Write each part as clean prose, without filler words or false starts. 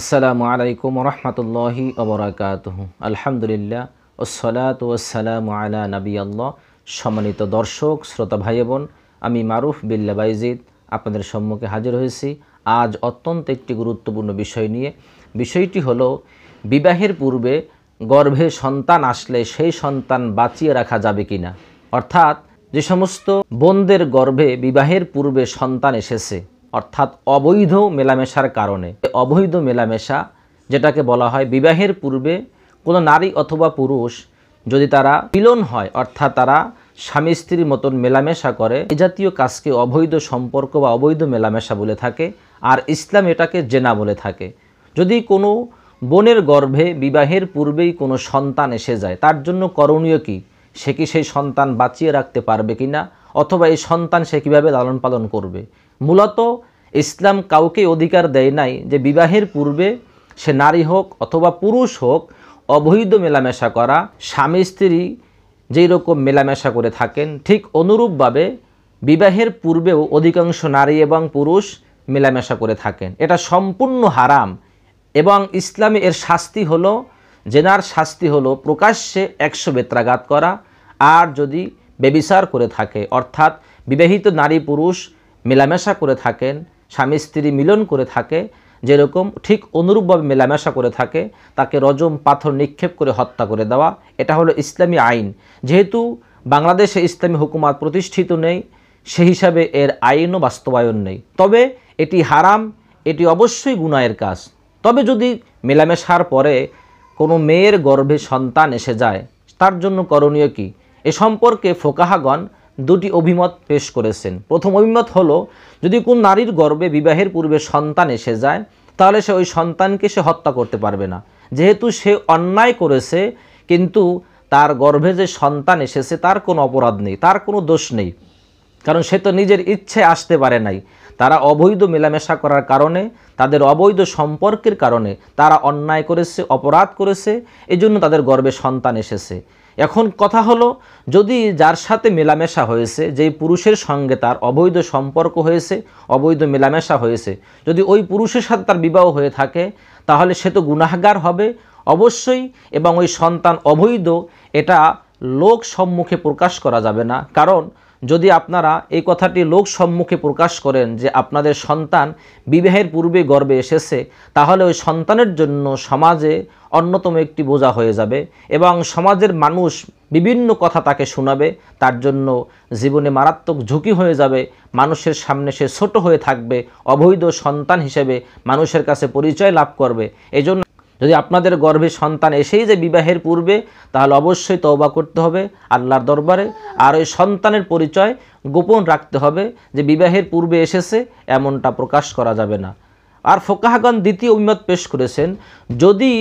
আসসালামু আলাইকুম রহমতুল্লাহি ওবরাকাতুহু। আলহামদুলিল্লাহ ওসসালাতু ওয়াসসালামু আলা নবিয়াল্লাহ। সম্মানিত দর্শক শ্রোতা ভাই বোন, আমি মারুফ বিল্লাহ বাইজিদ আপনাদের সম্মুখে হাজির হয়েছি আজ অত্যন্ত একটি গুরুত্বপূর্ণ বিষয় নিয়ে। বিষয়টি হলো বিবাহের পূর্বে গর্ভে সন্তান আসলে সেই সন্তান বাঁচিয়ে রাখা যাবে কিনা। অর্থাৎ যে সমস্ত বোনদের গর্ভে বিবাহের পূর্বে সন্তান এসেছে, অর্থাৎ অবৈধ মেলামেশার কারণে, অবৈধ মেলামেশা যেটাকে বলা হয় বিবাহের পূর্বে কোনো নারী অথবা পুরুষ যদি তারা মিলন হয়, অর্থাৎ তারা স্বামী স্ত্রীর মতন মেলামেশা করে, এই জাতীয় কাজকে অবৈধ সম্পর্ক বা অবৈধ মেলামেশা বলে থাকে। আর ইসলাম এটাকে জেনা বলে থাকে। যদি কোনো বোনের গর্ভে বিবাহের পূর্বেই কোনো সন্তান এসে যায়, তার জন্য করণীয় কি? সে কি সেই সন্তান বাঁচিয়ে রাখতে পারবে কিনা, অথবা এই সন্তান সে কীভাবে লালন পালন করবে? মূলত ইসলাম কাউকে অধিকার দেয় নাই যে বিবাহের পূর্বে সে নারী হোক অথবা পুরুষ হোক অবৈধ মেলামেশা করা। স্বামী স্ত্রী যেই রকম মেলামেশা করে থাকেন, ঠিক অনুরূপভাবে বিবাহের পূর্বেও অধিকাংশ নারী এবং পুরুষ মেলামেশা করে থাকেন। এটা সম্পূর্ণ হারাম এবং ইসলামে এর শাস্তি হলো, জেনার শাস্তি হলো প্রকাশ্যে 100 বেত্রাঘাত করা। আর যদি ব্যভিচার করে থাকে, অর্থাৎ বিবাহিত নারী পুরুষ মেলামেশা করে থাকেন, স্বামী স্ত্রী মিলন করে থাকে, যেরকম ঠিক অনুরূপভাবে মেলামেশা করে থাকে, তাকে রজম পাথর নিক্ষেপ করে হত্যা করে দেওয়া। এটা হলো ইসলামী আইন। যেহেতু বাংলাদেশে ইসলামী হুকুমত প্রতিষ্ঠিত নেই, সেই হিসাবে এর আইনও বাস্তবায়ন নেই। তবে এটি হারাম, এটি অবশ্যই গুনাহের কাজ। তবে যদি মেলামেশার পরে কোনো মেয়ের গর্ভে সন্তান এসে যায়, তার জন্য করণীয় কি? এ সম্পর্কে ফোকাহাগণ দুটি অভিমত পেশ করেছেন। প্রথম অভিমত হলো, যদি কোন নারীর গর্ভে বিবাহের পূর্বে সন্তান এসে যায়, তাহলে সে ওই সন্তানকে সে হত্যা করতে পারবে না। যেহেতু সে অন্যায় করেছে, কিন্তু তার গর্ভে যে সন্তান এসেছে তার কোনো অপরাধ নেই, তার কোনো দোষ নেই, কারণ সে তো নিজের ইচ্ছে আসতে পারে নাই। তারা অবৈধ মেলামেশা করার কারণে, তাদের অবৈধ সম্পর্কের কারণে তারা অন্যায় করেছে, অপরাধ করেছে, এজন্য তাদের গর্ভে সন্তান এসেছে। এখন কথা হলো, যদি যার সাথে মেলামেশা হয়েছে, যেই পুরুষের সঙ্গে তার অবৈধ সম্পর্ক হয়েছে, অবৈধ মেলামেশা হয়েছে, যদি ওই পুরুষের সাথে তার বিবাহ হয়ে থাকে, তাহলে সে তো গুনাহগার হবে অবশ্যই। এবং ওই সন্তান অবৈধ, এটা লোক সম্মুখে প্রকাশ করা যাবে না। কারণ যদি আপনারা এই কথাটি লোক সম্মুখে প্রকাশ করেন যে আপনাদের সন্তান বিবাহের পূর্বে গর্ভে এসেছে, তাহলে ওই সন্তানের জন্য সমাজে অন্যতম একটি বোঝা হয়ে যাবে এবং সমাজের মানুষ বিভিন্ন কথা তাকে শোনাবে। তার জন্য জীবনে মারাত্মক ঝুঁকি হয়ে যাবে। মানুষের সামনে সে ছোট হয়ে থাকবে, অবৈধ সন্তান হিসেবে মানুষের কাছে পরিচয় লাভ করবে। এজন্য যদি আপনাদের গর্ভে সন্তান এসেই যে বিবাহের পূর্বে, তাহলে অবশ্যই তওবা করতে হবে আল্লাহর দরবারে। আর ওই সন্তানের পরিচয় গোপন রাখতে হবে, যে বিবাহের পূর্বে এসেছে এমনটা প্রকাশ করা যাবে না। আর ফোকাহাগণ দ্বিতীয় অভিমত পেশ করেছেন, যদি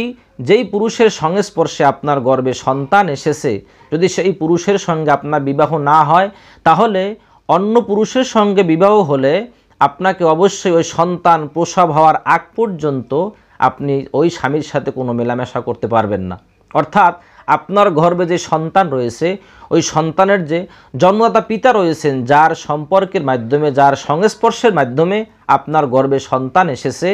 যেই পুরুষের সংস্পর্শে আপনার গর্ভে সন্তান এসেছে, যদি সেই পুরুষের সঙ্গে আপনার বিবাহ না হয়, তাহলে অন্য পুরুষের সঙ্গে বিবাহ হলে আপনাকে অবশ্যই ওই সন্তান প্রসব হওয়ার আগ পর্যন্ত আপনি ওই স্বামীর সাথে কোনো মেলামেশা করতে পারবেন না। অর্থাৎ আপনার গর্ভে যে সন্তান রয়েছে, ওই সন্তানের যে জন্মদাতা পিতা রয়েছেন, যার সম্পর্কের মাধ্যমে, যার সংস্পর্শের মাধ্যমে আপনার গর্ভে সন্তান এসেছে,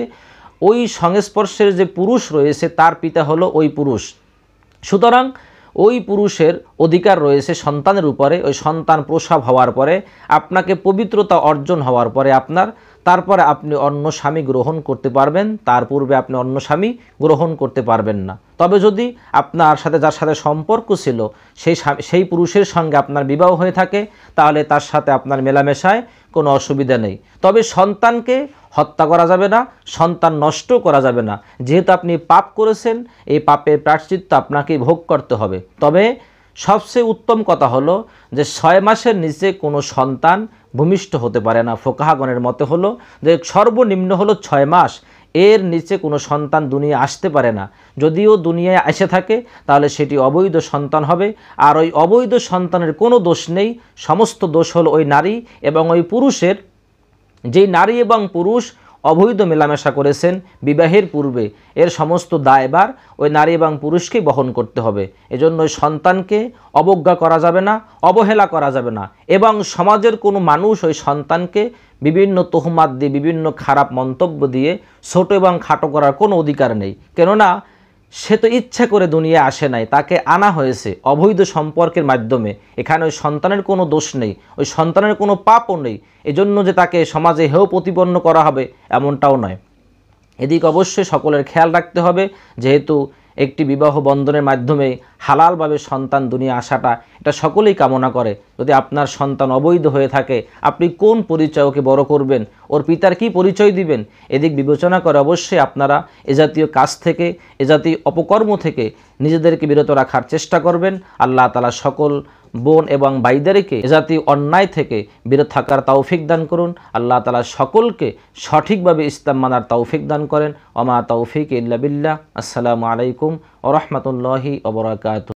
ওই সংস্পর্শের যে পুরুষ রয়েছে তার পিতা হলো ওই পুরুষ। সুতরাং ওই পুরুষের অধিকার রয়েছে সন্তানের উপরে। ওই সন্তান প্রসব হওয়ার পরে, আপনাকে পবিত্রতা অর্জন হওয়ার পরে তারপরে আপনি অন্য স্বামী গ্রহণ করতে পারবেন, তার পূর্বে আপনি অন্য স্বামী গ্রহণ করতে পারবেন না। তবে যদি আপনার সাথে যার সাথে সম্পর্ক ছিল সেই পুরুষের সঙ্গে আপনার বিবাহ হয়ে থাকে, তাহলে তার সাথে আপনার মেলামেশায় কোনো অসুবিধা নেই। তবে সন্তানকে হত্যা করা যাবে না, সন্তান নষ্ট করা যাবে না। যেহেতু আপনি পাপ করেছেন, এই পাপের প্রায়শ্চিত্ত আপনাকে ভোগ করতে হবে। তবে সবচেয়ে উত্তম কথা হলো যে 6 মাসের নিচে কোনো সন্তান ভূমিষ্ঠ হতে পারে না। ফোকাহাগণের মতে হলো যে সর্বনিম্ন হলো 6 মাস, এর নিচে কোনো সন্তান দুনিয়া আসতে পারে না। যদিও দুনিয়ায় এসে থাকে, তাহলে সেটি অবৈধ সন্তান হবে। আর ওই অবৈধ সন্তানের কোনো দোষ নেই, সমস্ত দোষ হলো ওই নারী এবং ওই পুরুষের। যেই নারী এবং পুরুষ অবৈধ মেলামেশা করেছেন বিবাহের পূর্বে, এর সমস্ত দায়ভার ওই নারী এবং পুরুষকেই বহন করতে হবে। এজন্য ওই সন্তানকে অবজ্ঞা করা যাবে না, অবহেলা করা যাবে না, এবং সমাজের কোনো মানুষ ওই সন্তানকে বিভিন্ন তোহমাত দিয়ে, বিভিন্ন খারাপ মন্তব্য দিয়ে ছোট এবং খাটো করার কোনো অধিকার নেই। কেননা সে তো ইচ্ছা করে দুনিয়া আসে নাই, তাকে আনা হয়েছে অবৈধ সম্পর্কের মাধ্যমে। এখানে ওই সন্তানের কোনো দোষ নেই, ওই সন্তানের কোনো পাপও নেই। এজন্য যে তাকে সমাজে হেয় প্রতিপন্ন করা হবে এমনটাও নয়। এদিকে অবশ্যই সকলের খেয়াল রাখতে হবে, যেহেতু একটি বিবাহ বন্ধনের মাধ্যমে হালালভাবে সন্তান দুনিয়া আসাটা এটা সকলেই কামনা করে। যদি আপনার সন্তান অবৈধ হয়ে থাকে, আপনি কোন পরিচয় ওকে বড় করবেন, ওর পিতার কি পরিচয় দিবেন, এদিক বিবেচনা করে অবশ্যই আপনারা এ জাতীয় কাজ থেকে, এ জাতীয় অপকর্ম থেকে নিজেদেরকে বিরত রাখার চেষ্টা করবেন। আল্লাহ তাআলা সকল বোন এবং ভাইদেরকে এ জাতীয় অন্যায় থেকে বিরত থাকার তৌফিক দান করুন। আল্লাহ তাআলা সকলকে সঠিকভাবে ইসলাম মানার তৌফিক দান করেন। ওমা তৌফিক ইল্লা বিল্লাহ। আসসালামু আলাইকুম ওয়া রাহমাতুল্লাহি ওয়া বারাকাতুহু।